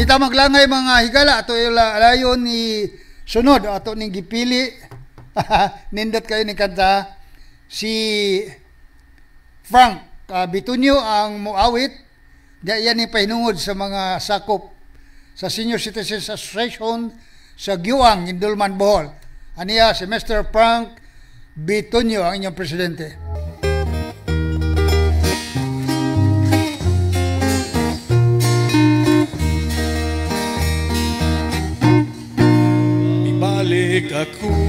Kita maglangay mga higala ato ilayon ni sunod ato ning gipili. Nindot kayo ni kanta si Frank Bitunyo ang muawit. Yan ni pahinungod sa mga sakop sa Senior Citizens Association sa Giwang, Indulman, Bohol. Aniya si Mr. Frank Bitunyo ang inyong presidente. Ibalik ako